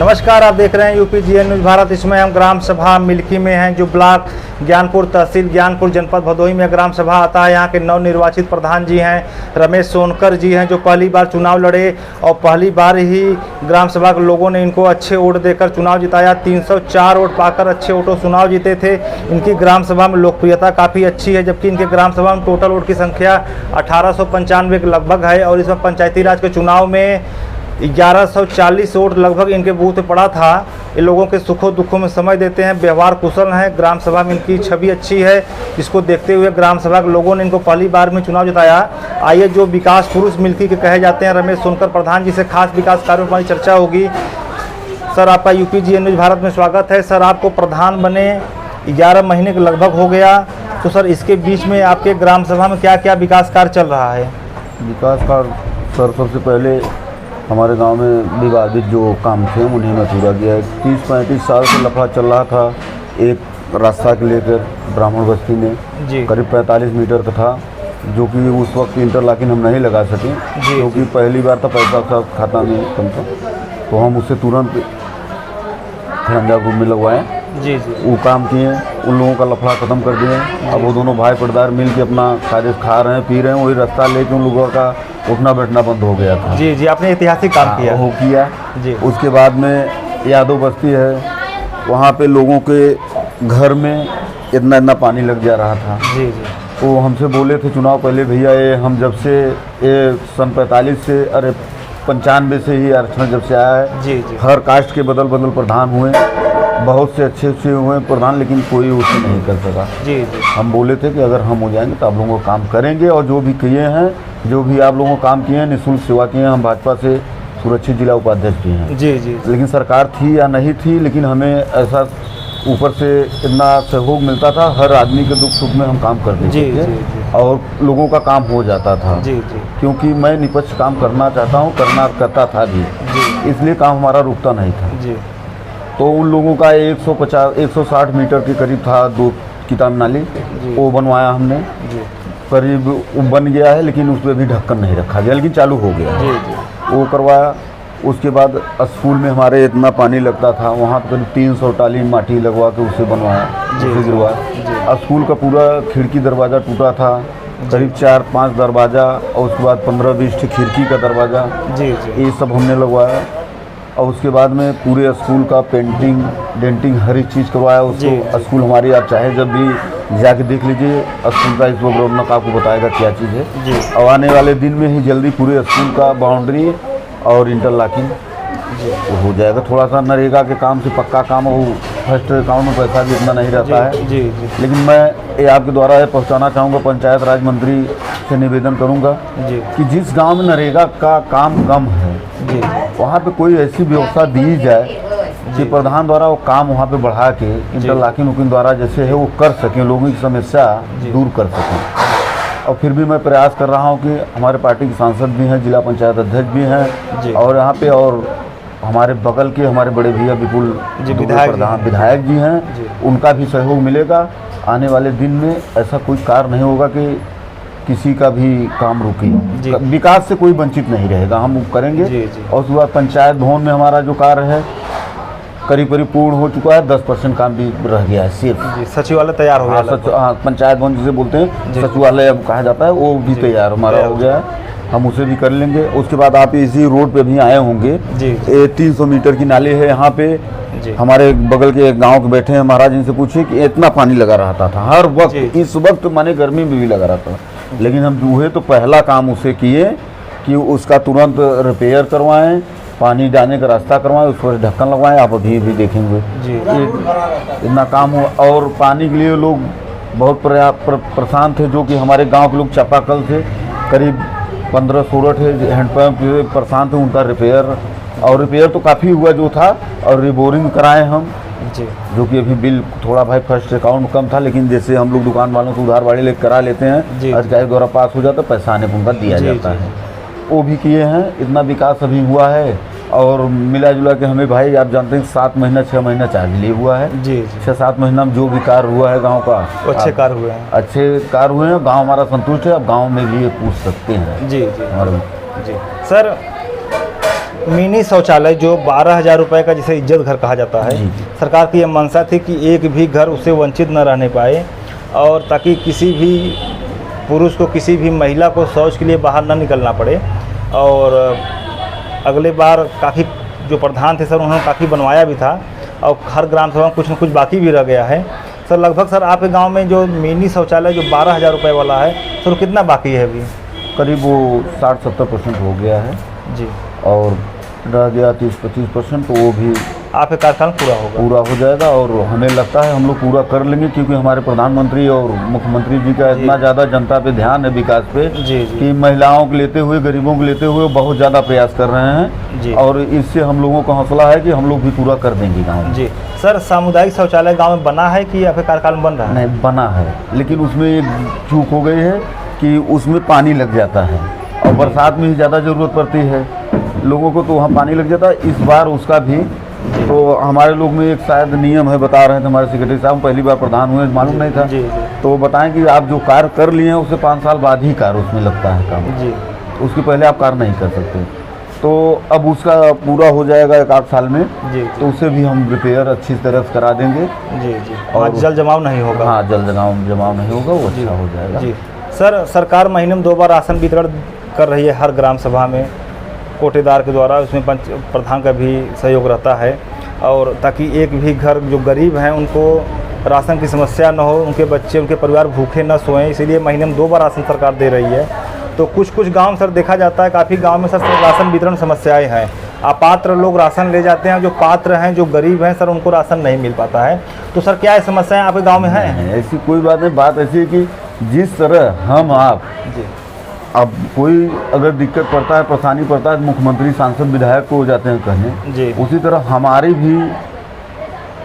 नमस्कार, आप देख रहे हैं यूपीजीएन न्यूज़ भारत। इसमें हम ग्राम सभा मिल्की में हैं, जो ब्लॉक ज्ञानपुर, तहसील ज्ञानपुर, जनपद भदोही में ग्राम सभा आता है। यहाँ के नवनिर्वाचित प्रधान जी हैं रमेश सोनकर जी हैं, जो पहली बार चुनाव लड़े और पहली बार ही ग्राम सभा के लोगों ने इनको अच्छे वोट देकर चुनाव जिताया। 304 वोट पाकर अच्छे वोटों चुनाव जीते थे। इनकी ग्राम सभा में लोकप्रियता काफ़ी अच्छी है, जबकि इनके ग्राम सभा में टोटल वोट की संख्या 1895 के लगभग है। और इस वक्त पंचायती राज के चुनाव में 1140 वोट लगभग इनके बूथ पे पड़ा था। ये लोगों के सुखों दुखों में समय देते हैं, व्यवहार कुशल हैं। ग्राम सभा में इनकी छवि अच्छी है, जिसको देखते हुए ग्राम सभा के लोगों ने इनको पहली बार में चुनाव जिताया। आइए, जो विकास पुरुष मिल्की के कहे जाते हैं रमेश सोनकर प्रधान जी से खास विकास कार्यों पर हमारी चर्चा होगी। सर, आपका यूपीजीएन न्यूज़ भारत में स्वागत है। सर, आपको प्रधान बने 11 महीने के लगभग हो गया, तो सर इसके बीच में आपके ग्राम सभा में क्या क्या विकास कार्य चल रहा है? विकास कार्य सर, सबसे पहले हमारे गांव में विवादित जो काम थे उन्हें मैं पूरा किया है। 30-35 साल से लफड़ा चल रहा था एक रास्ता के लेकर ब्राह्मण बस्ती में, करीब 45 मीटर का था, जो कि उस वक्त इंटरलॉकिंग हम नहीं लगा सके, क्योंकि पहली बार था पैसा सब खाता में कम था, तो हम उससे तुरंत खरंजा ग्रुप में लगवाएँ। वो काम किए, उन लोगों का लफड़ा ख़त्म कर दिए। अब वो दोनों भाई पर्दार मिल के अपना खा रहे हैं, पी रहे हैं, वही रास्ता लेके उन लोगों का उठना बैठना बंद हो गया था। जी, आपने ऐतिहासिक काम किया। वो किया जी। उसके बाद में यादव बस्ती है, वहाँ पे लोगों के घर में इतना पानी लग जा रहा था। तो हमसे बोले थे चुनाव पहले, भैया ये हम जब से ये सन 45 से 95 से ही आरक्षण जब से आया है, हर कास्ट के बदल प्रधान हुए, बहुत से अच्छे हुए प्रधान, लेकिन कोई उसे नहीं कर सका। हम बोले थे कि अगर हम हो जाएंगे तो आप लोगों को काम करेंगे, और जो भी किए हैं, जो भी आप लोगों को काम किए हैं, निःशुल्क सेवा किए हैं। हम भाजपा से सुरक्षित जिला उपाध्यक्ष भी हैं। लेकिन सरकार थी या नहीं थी, लेकिन हमें ऐसा ऊपर से इतना सहयोग मिलता था, हर आदमी के दुख सुख में हम काम करते थे और लोगों का काम हो जाता था। क्योंकि मैं निष्पक्ष काम करना चाहता हूँ, करता था भी, इसलिए काम हमारा रुकता नहीं था। तो उन लोगों का 160 मीटर के करीब था 2 किताब नाली, वो बनवाया हमने, करीब वो बन गया है, लेकिन उस पर भी ढक्कन नहीं रखा गया, लेकिन चालू हो गया। वो करवाया। उसके बाद स्कूल में हमारे इतना पानी लगता था, वहाँ पर करीब 300 टाली माटी लगवा के उसे बनवाया, उसे गिरवाया। स्कूल का पूरा खिड़की दरवाज़ा टूटा था, करीब 4-5 दरवाज़ा, और उसके बाद 15-20 खिड़की का दरवाज़ा, ये सब हमने लगवाया। और उसके बाद में पूरे स्कूल का पेंटिंग डेंटिंग हर एक चीज़ करवाया उसको। स्कूल हमारी, आप चाहे जब भी जाके देख लीजिए, स्कूल का इस वक्त रौनक आपको बताएगा क्या चीज़ है। और आने वाले दिन में ही जल्दी पूरे स्कूल का बाउंड्री और इंटरलॉकिंग हो जाएगा। थोड़ा सा नरेगा के काम से पक्का काम, वो फर्स्ट अकाउंट में पैसा भी इतना नहीं रहता है। लेकिन मैं ये आपके द्वारा ये पहुँचाना चाहूँगा, पंचायत राज मंत्री से निवेदन करूँगा कि जिस गाँव में नरेगा का काम कम है, वहाँ पे कोई ऐसी व्यवस्था दी जाए कि प्रधान द्वारा वो काम वहाँ पे बढ़ा के इंटरलॉकिंग द्वारा जैसे है वो कर सकें, लोगों की समस्या दूर कर सकें। और फिर भी मैं प्रयास कर रहा हूँ कि हमारे पार्टी के सांसद भी हैं, जिला पंचायत अध्यक्ष भी हैं, और यहाँ पे और हमारे बगल के हमारे बड़े भैया विपुल विधायक जी हैं, उनका भी सहयोग मिलेगा। आने वाले दिन में ऐसा कोई कार्य नहीं होगा कि किसी का भी काम रुके, विकास से कोई वंचित नहीं रहेगा, हम करेंगे। और उसके बाद पंचायत भवन में हमारा जो कार्य है करीब पूर्ण हो चुका है, 10% काम भी रह गया है सिर्फ। सचिवालय तैयार हो गया। हाँ, पंचायत भवन जिसे बोलते हैं, सचिवालय अब कहा जाता है, वो भी तैयार हमारा हो गया है, हम उसे भी कर लेंगे। उसके बाद आप इसी रोड पे भी आए होंगे, 300 मीटर की नाली है यहाँ पे, हमारे बगल के गांव के बैठे हैं महाराज, इनसे पूछिए कि इतना पानी लगा रहता था हर वक्त, इस वक्त माने गर्मी में भी लगा रहता था, लेकिन हम जो है तो पहला काम उसे किए कि उसका तुरंत रिपेयर करवाएं, पानी डालने का रास्ता करवाएं, उस पर ढक्कन लगवाएं। आप अभी भी देखेंगे इतना काम हो। और पानी के लिए लोग बहुत परेशान थे, जो कि हमारे गांव के लोग चापाकल थे, करीब 15-16 थे हैंडपम्प परेशान थे, उनका रिपेयर तो काफ़ी हुआ जो था, और रिबोरिंग कराए हम, जो कि अभी बिल थोड़ा भाई फर्स्ट अकाउंट कम था, लेकिन जैसे हम लोग दुकान वालों को उधार बाड़ी लेकर करा लेते हैं, अधिकारी द्वारा पास हो जाता, पैसा आने पर उनका दिया जाता है, वो भी किए हैं। इतना विकास अभी हुआ है। और मिला जुला के हमें भाई, आप जानते हैं 7 महीना 6 महीना चार्ज लिए हुआ है। 6-7 महीना में जो भी कार्य हुआ है गांव का, अच्छे कार्य हुए हैं, गांव हमारा संतुष्ट है। अब गांव में भी ये पूछ सकते हैं। सर, मिनी शौचालय जो 12,000 रुपये का जिसे इज्जत घर कहा जाता है, जी। सरकार की यह मंशा थी कि एक भी घर उससे वंचित न रहने पाए, और ताकि किसी भी पुरुष को, किसी भी महिला को शौच के लिए बाहर न निकलना पड़े। और अगले बार काफ़ी जो प्रधान थे सर, उन्होंने काफ़ी बनवाया भी था, और हर ग्राम सभा में कुछ न कुछ बाकी भी रह गया है। सर लगभग सर आपके गांव में जो मिनी शौचालय जो 12,000 रुपये वाला है, सर वो कितना बाकी है अभी? करीब वो 60-70% हो गया है जी। और रह गया 30-25%, तो वो भी आपके कार्यकाल पूरा होगा? पूरा हो जाएगा। और हमें लगता है हम लोग पूरा कर लेंगे, क्योंकि हमारे प्रधानमंत्री और मुख्यमंत्री जी का इतना ज़्यादा जनता पे ध्यान है, विकास पे, जी जी। कि महिलाओं को लेते हुए, गरीबों को लेते हुए बहुत ज़्यादा प्रयास कर रहे हैं जी। और इससे हम लोगों का हौसला है कि हम लोग भी पूरा कर देंगे गाँव में। जी सर, सामुदायिक शौचालय गांव में बना है कि आपके कार्यकाल में बन रहा है? नहीं, बना है, लेकिन उसमें एक चूक हो गई है कि उसमें पानी लग जाता है और बरसात में ही ज़्यादा ज़रूरत पड़ती है लोगों को, तो वहाँ पानी लग जाता है। इस बार उसका भी, तो हमारे लोग में एक शायद नियम है, बता रहे थे हमारे सेक्रेटरी साहब, पहली बार प्रधान हुए, मालूम नहीं था। जी जी। तो बताएं कि आप जो कार्य कर लिए हैं उससे 5 साल बाद ही कार्य उसमें लगता है काम, जी। उसके पहले आप कार्य नहीं कर सकते। तो अब उसका पूरा हो जाएगा 1-8 साल में, जी। तो उससे भी हम रिपेयर अच्छी तरह से करा देंगे। जी जी। और जल जमाव नहीं होगा? हाँ, जल जमाव नहीं होगा, वो अच्छा हो जाएगा। जी सर, सरकार महीने में 2 बार राशन वितरण कर रही है हर ग्राम सभा में कोटेदार के द्वारा, उसमें प्रधान का भी सहयोग रहता है, और ताकि एक भी घर जो गरीब हैं उनको राशन की समस्या न हो, उनके बच्चे, उनके परिवार भूखे न सोएं, इसीलिए महीने में 2 बार राशन सरकार दे रही है। तो कुछ गांव सर देखा जाता है, काफ़ी गांव में सर राशन वितरण समस्याएं हैं, अपात्र लोग राशन ले जाते हैं, जो पात्र हैं, जो गरीब हैं सर, उनको राशन नहीं मिल पाता है। तो सर क्या समस्याएं आपके गांव में हैं? ऐसी कोई बात नहीं, बात ऐसी है कि जिस तरह हम आप जी। अब कोई अगर दिक्कत पड़ता है, परेशानी पड़ता है, मुख्यमंत्री, सांसद, विधायक को हो जाते हैं कहने, जी। उसी तरह हमारी भी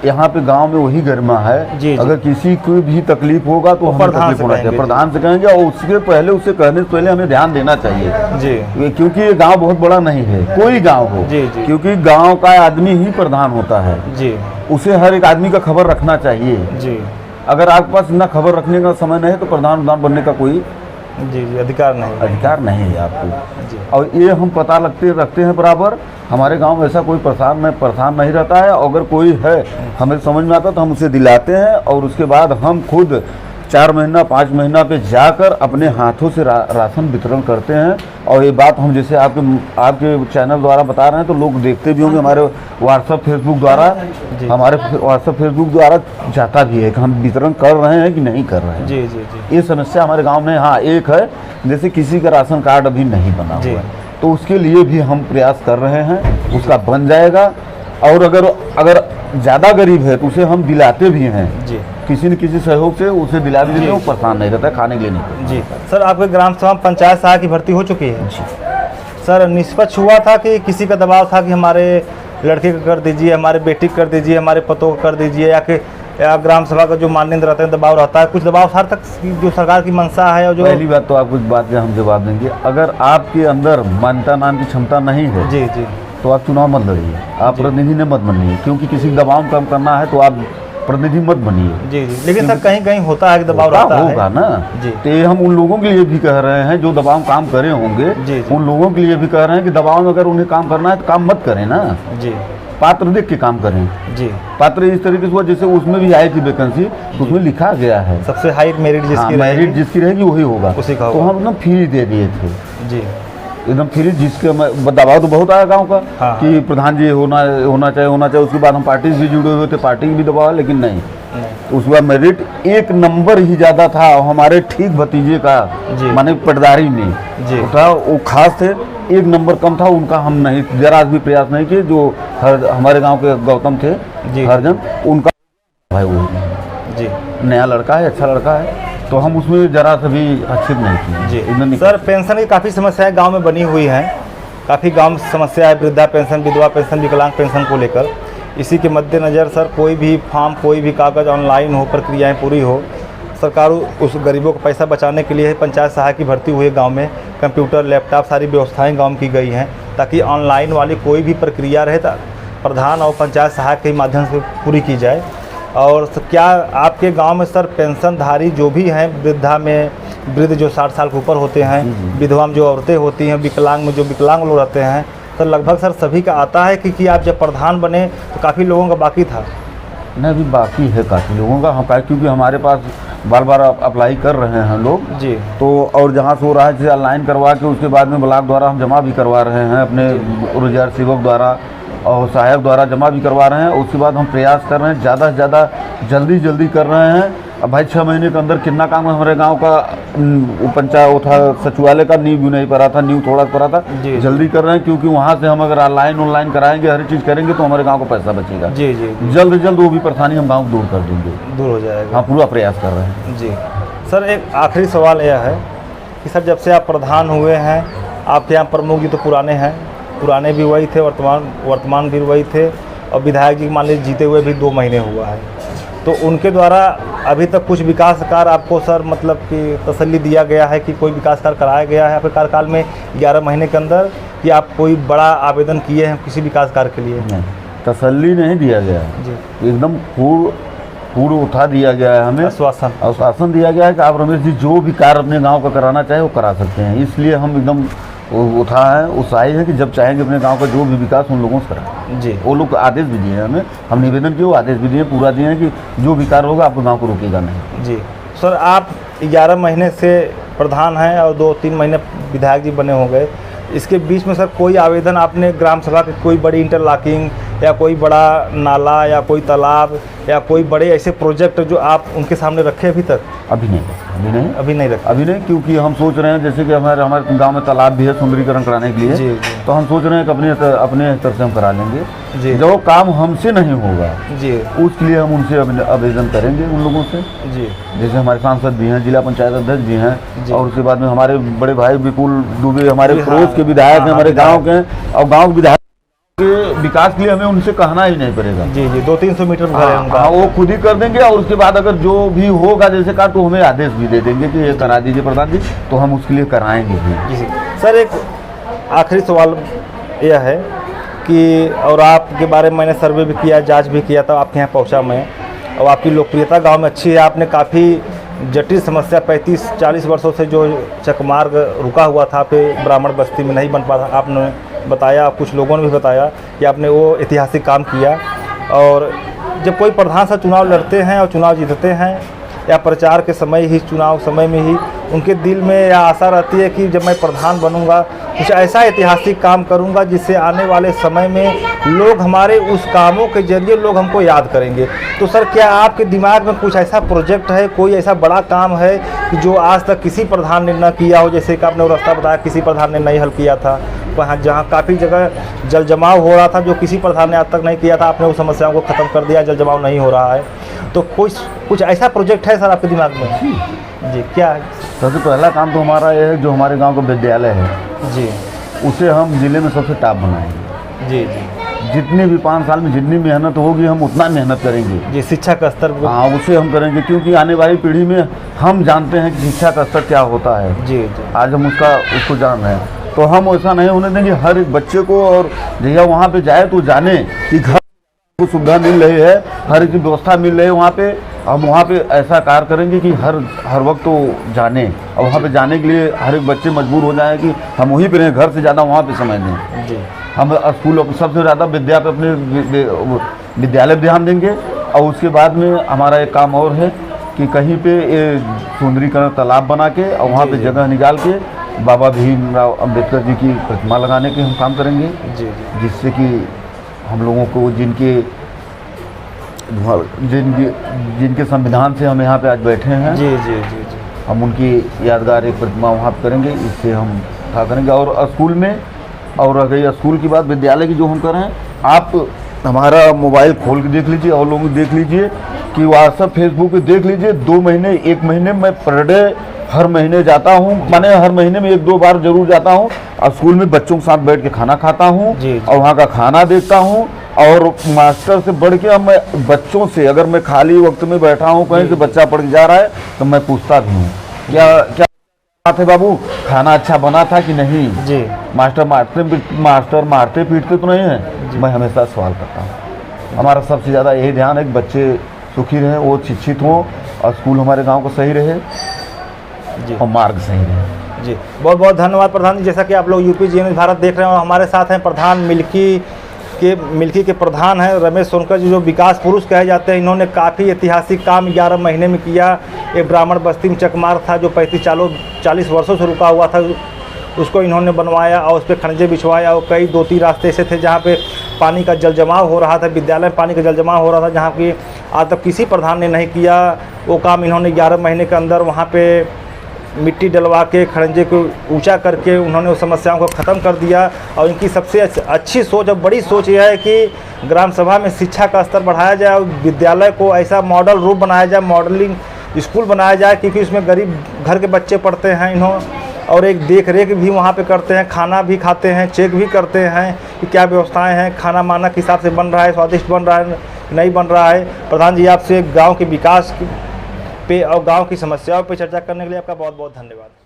यहाँ पे गांव में वही गरिमा है। जी। अगर किसी को भी तकलीफ होगा तो हमें तकलीफ होना चाहिए, प्रधान से कहेंगे, और उसके पहले, उससे कहने से पहले हमें ध्यान देना चाहिए जी, क्योंकि ये गांव बहुत बड़ा नहीं है, कोई गांव हो। जी जी। क्योंकि गांव का आदमी ही प्रधान होता है जी। उसे हर एक आदमी का खबर रखना चाहिए जी। अगर आपके पास ना खबर रखने का समय नहीं है तो प्रधान बनने का कोई जी अधिकार नहीं है आपको। जी। और ये हम पता रखते हैं बराबर। हमारे गांव में ऐसा कोई परेशान नहीं रहता है। अगर कोई है हमें समझ में आता तो हम उसे दिलाते हैं, और उसके बाद हम खुद 4 महीना 5 महीना पे जाकर अपने हाथों से राशन वितरण करते हैं। और ये बात हम जैसे आपके चैनल द्वारा बता रहे हैं तो लोग देखते भी होंगे, हमारे व्हाट्सएप फेसबुक द्वारा जाता भी है कि हम वितरण कर रहे हैं कि नहीं कर रहे हैं। जी जी जी। ये समस्या हमारे गांव में हाँ एक है, जैसे किसी का राशन कार्ड अभी नहीं बना हुआ है, तो उसके लिए भी हम प्रयास कर रहे हैं, उसका बन जाएगा। और अगर ज़्यादा गरीब है तो उसे हम दिलाते भी हैं जी, किसी न किसी सहयोग से उसे दिला भी देते हैं, वो परेशान नहीं रहता है, खाने के लिए नहीं। जी सर, आपके ग्राम सभा में पंचायत सहायक की भर्ती हो चुकी है? जी सर, निष्पक्ष हुआ था कि किसी का दबाव था कि हमारे लड़के को कर दीजिए, हमारे बेटी को कर दीजिए, हमारे पतों को कर दीजिए, या ग्राम सभा का जो मानदंड रहते हैं दबाव रहता है? कुछ दबाव हर तक जो सरकार की मंशा है, और जो पहली बात तो आप कुछ बात का हम जवाब देंगे, अगर आपके अंदर मान्यता नाम की क्षमता नहीं है जी जी तो आप चुनाव मत लड़िए, आप प्रतिनिधि ने मत बनिए, क्योंकि किसी का दबाव कम करना है तो आप प्रतिनिधि मत बनिए। जी जी। लेकिन सर कहीं कहीं होता है कि दबाव रहता है, होगा ना जी। तो ये हम उन लोगों के लिए भी कह रहे हैं जो दबाव काम करे होंगे, जी। उन लोगों के लिए भी कह रहे हैं कि दबाव में अगर उन्हें काम करना है तो काम मत करें ना, जी, पात्र देख के काम करें। जी। पात्र इस तरीके से हुआ जैसे उसमें भी आई थी वैकेंसी, तो उसमें लिखा गया है सबसे हाई मेरिट जिसकी मेरिट जिसकी रहेगी वही होगा, उसी का तो होगा। हम एकदम फ्री दे दिए थे, जी, एकदम फ्री। जिसके दबाव तो बहुत आया गांव का हाँ। कि कि प्रधान जी होना चाहिए। उसके बाद हम पार्टी से भी जुड़े हुए थे, पार्टी की भी दबाव है, लेकिन नहीं। तो उसके बाद मेरिट 1 नंबर ही ज़्यादा था, और हमारे ठीक भतीजे का माने पटदारी में था, वो खास थे, 1 नंबर कम था उनका। हम नहीं जरा भी प्रयास नहीं किए। जो हमारे गांव के गौतम थे हरजन, उनका भाई वो जी नया लड़का है, अच्छा लड़का है, तो हम उसमें जरा सा भी हस्तक्षेप नहीं किए जी। सर, पेंशन की काफ़ी समस्याएं गांव में बनी हुई हैं, काफ़ी गांव में समस्या है, वृद्धा पेंशन, विधवा पेंशन, विकलांग पेंशन को लेकर। इसी के मद्देनज़र सर कोई भी फॉर्म, कोई भी कागज़ ऑनलाइन हो, प्रक्रियाएं पूरी हो, सरकार उस गरीबों को पैसा बचाने के लिए पंचायत सहायक की भर्ती हुई है गांव में। कंप्यूटर, लैपटॉप, सारी व्यवस्थाएं गांव में की गई हैं, ताकि ऑनलाइन वाली कोई भी प्रक्रिया रहे तो प्रधान और पंचायत सहायक के माध्यम से पूरी की जाए। और क्या आपके गांव में सर पेंशनधारी जो भी हैं, वृद्ध जो 60 साल के ऊपर होते हैं, विधवा में जो औरतें होती हैं, विकलांग में जो विकलांग लोग रहते हैं, तो लगभग सर सभी का आता है कि आप जब प्रधान बने तो काफ़ी लोगों का बाकी था? नहीं, अभी बाकी है काफ़ी लोगों का, हम क्योंकि हमारे पास बार बार अप्लाई कर रहे हैं लोग जी। तो, और जहाँ से हो रहा है जैसे ऑनलाइन करवा के उसके बाद में ब्लॉक द्वारा हम जमा भी करवा रहे हैं, अपने रोजगार सेवक द्वारा और सहायक द्वारा जमा भी करवा रहे हैं। उसके बाद हम प्रयास कर रहे हैं ज़्यादा से ज़्यादा जल्दी कर रहे हैं। अब भाई 6 महीने के अंदर कितना काम है हमारे गांव का, पंचायत था सचिवालय का नींव भी नहीं पड़ा था, नींव थोड़ा पड़ा था। जल्दी कर रहे हैं क्योंकि वहाँ से हम अगर ऑनलाइन कराएंगे, हर चीज़ करेंगे तो हमारे गाँव को पैसा बचेगा। जी। जल्द से जल्द वो भी परेशानी हम गाँव दूर कर देंगे, दूर हो जाएगा। हाँ, पूरा प्रयास कर रहे हैं। जी सर, एक आखिरी सवाल यह है कि सर जब से आप प्रधान हुए हैं, आपके यहाँ प्रमुख जी तो पुराने भी वही थे, वर्तमान भी वही थे, और विधायक जी मान लीजिए जीते हुए भी 2 महीने हुआ है, तो उनके द्वारा अभी तक कुछ विकास कार्य आपको सर मतलब कि तसल्ली दिया गया है कि कोई विकास कार्य कराया गया है आपके कार्यकाल में 11 महीने के अंदर, कि आप कोई बड़ा आवेदन किए हैं किसी विकास कार्य के लिए? नहीं, तसल्ली नहीं दिया गया है जी, एकदम पूर्ण उठा दिया गया है, हमें आश्वासन दिया गया है कि आप रमेश जी जो भी कार्य अपने गांव का कराना चाहे वो करा सकते हैं। इसलिए हम एकदम उठा है, उत्साही है कि जब चाहेंगे अपने गांव का जो भी विकास उन लोगों से कराएं जी। वो लोग आदेश भी दिए हैं हमें, हम निवेदन किए, वो आदेश भी दिए, पूरा दिए हैं कि जो भी कार्य होगा आपके गाँव को रोकेगा नहीं जी। सर आप 11 महीने से प्रधान हैं और 2-3 महीने विधायक जी बने हो गए, इसके बीच में सर कोई आवेदन आपने ग्राम सभा के, कोई बड़ी इंटरलॉकिंग या कोई बड़ा नाला या कोई तालाब या कोई बड़े ऐसे प्रोजेक्ट जो आप उनके सामने रखे अभी तक? अभी नहीं रखा, अभी नहीं, क्योंकि हम सोच रहे हैं जैसे कि हमारे गांव में तालाब भी है सुंदरीकरण कराने के लिए जी। तो हम सोच रहे हैं कि अपने स्तर से हम करा लेंगे। जो काम हमसे नहीं होगा जी, उसके लिए हम उनसे आवेदन करेंगे उन लोगों से जी। जैसे हमारे सांसद भी हैं, जिला पंचायत अध्यक्ष भी हैं, और उसके बाद में हमारे बड़े भाई विपुल दुबे हमारे पड़ोस के विधायक हैं, हमारे गाँव के, और गाँव के विधायक के विकास के लिए हमें उनसे कहना ही नहीं पड़ेगा जी। 200-300 मीटर घर है उनका, वो खुद ही कर देंगे, और उसके बाद अगर जो भी होगा जैसे का तो हमें आदेश भी दे देंगे कि ये करा दीजिए प्रधान जी, तो हम उसके लिए कराएंगे भी जी। सर एक आखिरी सवाल यह है कि, और आपके बारे में मैंने सर्वे भी किया, जाँच भी किया था, आपके यहाँ पहुँचा मैं, और आपकी लोकप्रियता गाँव में अच्छी है। आपने काफ़ी जटिल समस्या 35-40 वर्षों से जो चकमार्ग रुका हुआ था पे ब्राह्मण बस्ती में नहीं बन पाता, आपने बताया, कुछ लोगों ने भी बताया कि आपने वो ऐतिहासिक काम किया। और जब कोई प्रधान सा चुनाव लड़ते हैं और चुनाव जीतते हैं, या प्रचार के समय ही, चुनाव समय में ही उनके दिल में यह आशा रहती है कि जब मैं प्रधान बनूंगा कुछ ऐसा ऐतिहासिक काम करूंगा जिससे आने वाले समय में लोग हमारे उस कामों के जरिए लोग हमको याद करेंगे। तो सर क्या आपके दिमाग में कुछ ऐसा प्रोजेक्ट है, कोई ऐसा बड़ा काम है कि जो आज तक किसी प्रधान ने न किया हो? जैसे कि आपने वो रास्ता बताया किसी प्रधान ने नहीं हल किया था, वहाँ जहाँ काफ़ी जगह जल जमाव हो रहा था जो किसी प्रधान ने आज तक नहीं किया था, आपने उस समस्याओं को ख़त्म कर दिया, जल जमाव नहीं हो रहा है। तो कुछ ऐसा प्रोजेक्ट है सर आपके दिमाग में जी? क्या है? सबसे पहला काम तो हमारा ये है, जो हमारे गांव का विद्यालय है जी, उसे हम जिले में सबसे टॉप बनाएंगे जी। जितनी भी 5 साल में जितनी मेहनत होगी हम उतना मेहनत करेंगे जी। शिक्षा का स्तर, हाँ, उसे हम करेंगे, क्योंकि आने वाली पीढ़ी में हम जानते हैं कि शिक्षा का स्तर क्या होता है जी। आज हम उसको जान रहे हैं, तो हम ऐसा नहीं होने देंगे। हर एक बच्चे को, और जब वहाँ पे जाए तो जाने कि घर को सुविधा मिल रही है, हर एक व्यवस्था मिल रही है वहाँ पे। हम वहाँ पे ऐसा कार्य करेंगे कि हर वक्त तो जाने, और वहाँ पे जाने के लिए हर एक बच्चे मजबूर हो जाए कि हम वहीं पे रहें, घर से ज़्यादा वहाँ पे समय दें जी। हम स्कूल सबसे ज़्यादा विद्या पे अपने विद्यालय ध्यान देंगे। और उसके बाद में हमारा एक काम और है कि कहीं पे सुंदरीकरण तालाब बना के और वहाँ पे जगह निकाल के बाबा भीमराव अंबेडकर जी की प्रतिमा लगाने के हम काम करेंगे जी। जिससे कि हम लोगों को जिनके संविधान से हम यहाँ पे आज बैठे हैं जी जी जी जी, हम उनकी यादगार एक प्रतिमा वहाँ पे करेंगे। इससे हम था करेंगे। और स्कूल में, और रह गई स्कूल की बात, विद्यालय की जो हम कर रहे हैं, आप हमारा मोबाइल खोल के देख लीजिए और लोग देख लीजिए कि व्हाट्सएप फेसबुक पे देख लीजिए। 2 महीने 1 महीने मैं पर डे हर महीने जाता हूँ, माने हर महीने में 1-2 बार जरूर जाता हूँ और स्कूल में बच्चों के साथ बैठ के खाना खाता हूँ और वहाँ का खाना देखता हूँ। और मास्टर से बढ़ के मैं बच्चों से, अगर मैं खाली वक्त में बैठा हूँ कहीं से बच्चा पढ़ के जा रहा है तो मैं पूछता भी हूँ क्या बात है बाबू, खाना अच्छा बना था कि नहीं जी। मास्टर मारते पीटते तो नहीं है, मैं हमेशा सवाल करता हूँ। हमारा सबसे ज़्यादा यही ध्यान है कि बच्चे सुखी रहें, वो शिक्षित हों और स्कूल हमारे गांव को सही रहे और मार्ग सही रहे। जी, बहुत बहुत धन्यवाद प्रधान जी। जैसा कि आप लोग यूपी जी न्यूज़ भारत देख रहे हैं और हमारे साथ हैं प्रधान मिल्की के प्रधान हैं रमेश सोनकर जी, जो विकास पुरुष कहे जाते हैं। इन्होंने काफ़ी ऐतिहासिक काम 11 महीने में किया। एक ब्राह्मण बस्ती में चकमार था जो 40 वर्षों से रुका हुआ था, उसको इन्होंने बनवाया और उस पर खनिजे बिछवाया। और कई 2-3 रास्ते ऐसे थे जहाँ पे पानी का जल जमाव हो रहा था, विद्यालय में पानी का जल जमाव हो रहा था, जहाँ की आज तक किसी प्रधान ने नहीं किया। वो काम इन्होंने 11 महीने के अंदर वहाँ पे मिट्टी डलवा के खड़ंजे को ऊंचा करके उन्होंने उस समस्याओं को ख़त्म कर दिया। और इनकी सबसे अच्छी सोच और बड़ी सोच यह है कि ग्राम सभा में शिक्षा का स्तर बढ़ाया जाए और विद्यालय को ऐसा मॉडल रूप बनाया जाए, मॉडलिंग स्कूल बनाया जाए, क्योंकि उसमें गरीब घर के बच्चे पढ़ते हैं इन्होंने। और एक देख रेख भी वहाँ पे करते हैं, खाना भी खाते हैं, चेक भी करते हैं कि क्या व्यवस्थाएं हैं, खाना मानक हिसाब से बन रहा है, स्वादिष्ट बन रहा है, नहीं बन रहा है। प्रधान जी, आपसे गांव के विकास पे और गांव की समस्याओं पे चर्चा करने के लिए आपका बहुत बहुत धन्यवाद।